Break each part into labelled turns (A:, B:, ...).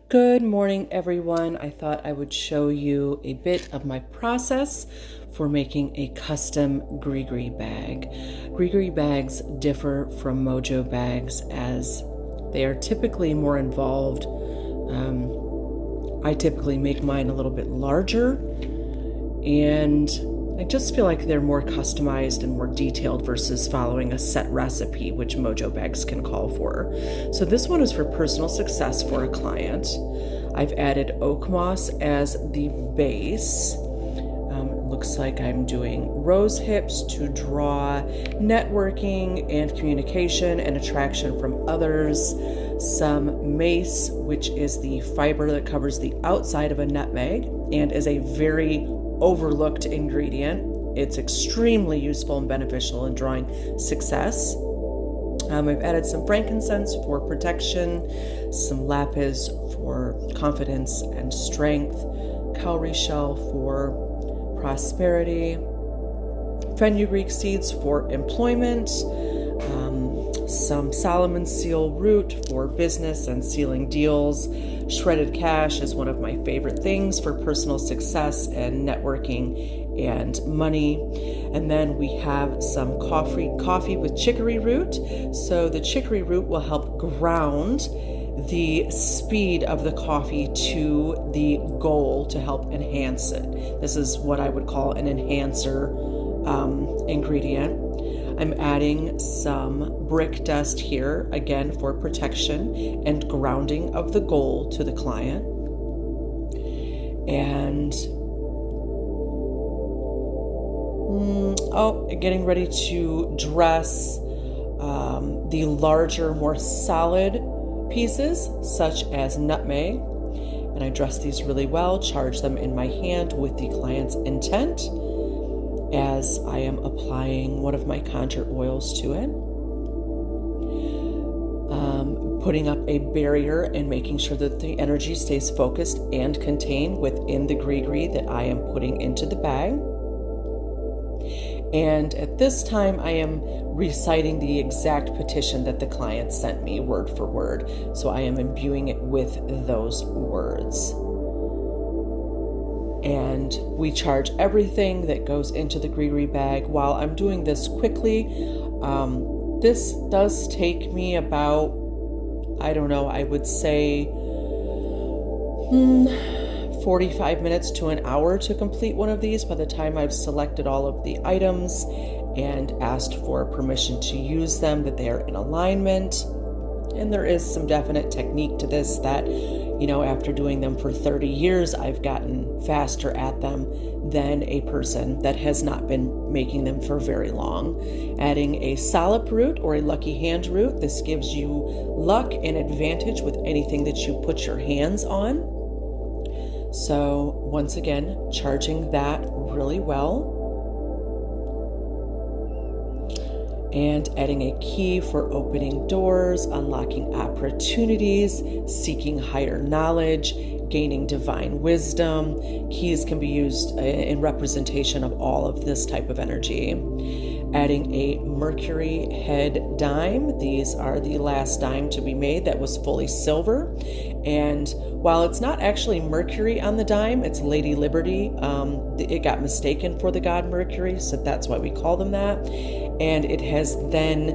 A: Good morning, everyone. I thought I would show you a bit of my process for making a custom Gris Gris bag. Gris Gris bags differ from Mojo bags as they are typically more involved. I typically make mine a little bit larger, and I just feel like they're more customized and more detailed versus following a set recipe, which Mojo bags can call for. So this one is for personal success for a client. I've added oak moss as the base. It looks like I'm doing rose hips to draw networking and communication and attraction from others. Some mace, which is the fiber that covers the outside of a nutmeg and is a very overlooked ingredient. It's extremely useful and beneficial in drawing success. I've added some frankincense for protection, some lapis for confidence and strength, cowrie shell for prosperity, fenugreek seeds for employment, some Solomon seal root for business and sealing deals. Shredded cash is one of my favorite things for personal success and networking and money. And then we have some coffee with chicory root. So the chicory root will help ground the speed of the coffee to the goal to help enhance it. This is what I would call an enhancer ingredient. I'm adding some brick dust here, again for protection and grounding of the goal to the client. And getting ready to dress the larger, more solid pieces, such as nutmeg. And I dress these really well, charge them in my hand with the client's intent as I am applying one of my conjure oils to it. Putting up a barrier and making sure that the energy stays focused and contained within the Gris Gris that I am putting into the bag. And at this time, I am reciting the exact petition that the client sent me word for word. So I am imbuing it with those words. And we charge everything that goes into the Gris Gris bag. While I'm doing this quickly, this does take me about, I would say 45 minutes to an hour to complete one of these by the time I've selected all of the items and asked for permission to use them, that they are in alignment. And there is some definite technique to this that, after doing them for 30 years, I've gotten faster at them than a person that has not been making them for very long. Adding a solip root or a lucky hand root. This gives you luck and advantage with anything that you put your hands on. So once again, charging that really well. And adding a key for opening doors, unlocking opportunities, seeking higher knowledge, gaining divine wisdom. Keys can be used in representation of all of this type of energy. Adding a Mercury head dime. These are the last dime to be made that was fully silver. And while it's not actually Mercury on the dime, it's Lady Liberty. It got mistaken for the god Mercury, so that's why we call them that. And it has then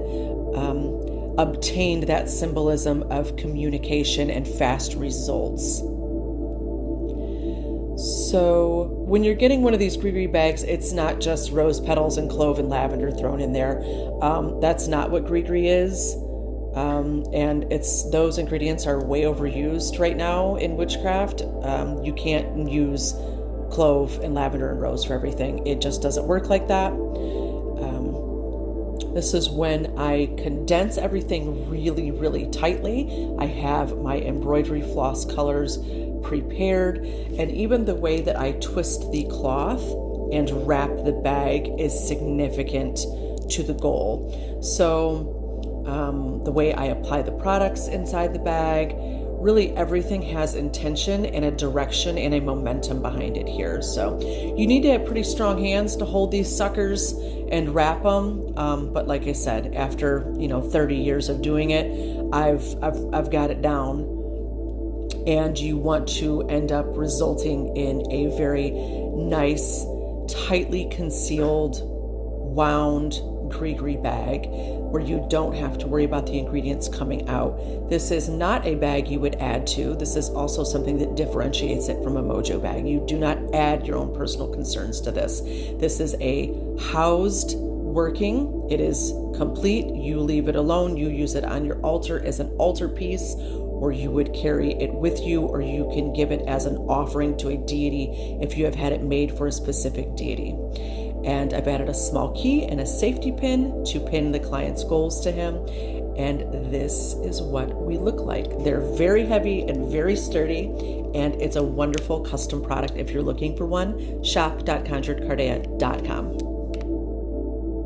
A: obtained that symbolism of communication and fast results. So when you're getting one of these Gris Gris bags, it's not just rose petals and clove and lavender thrown in there. That's not what Gris Gris is. And those ingredients are way overused right now in witchcraft. You can't use clove and lavender and rose for everything. It just doesn't work like that. This is when I condense everything really, really tightly. I have my embroidery floss colors prepared, and even the way that I twist the cloth and wrap the bag is significant to the goal. So the way I apply the products inside the bag, really everything has intention and a direction and a momentum behind it here. So you need to have pretty strong hands to hold these suckers and wrap them. But like I said, after 30 years of doing it, I've got it down. and you want to end up resulting in a very nice, tightly concealed, wound Gris Gris bag where you don't have to worry about the ingredients coming out. This is not a bag you would add to. This is also something that differentiates it from a mojo bag. You do not add your own personal concerns to this. This is a housed working. It is complete. You leave it alone. You use it on your altar as an altar piece, or you would carry it with you, or you can give it as an offering to a deity if you have had it made for a specific deity. And I've added a small key and a safety pin to pin the client's goals to him. And this is what we look like. They're very heavy and very sturdy, and it's a wonderful custom product if you're looking for one. Shop.conjuredcardia.com.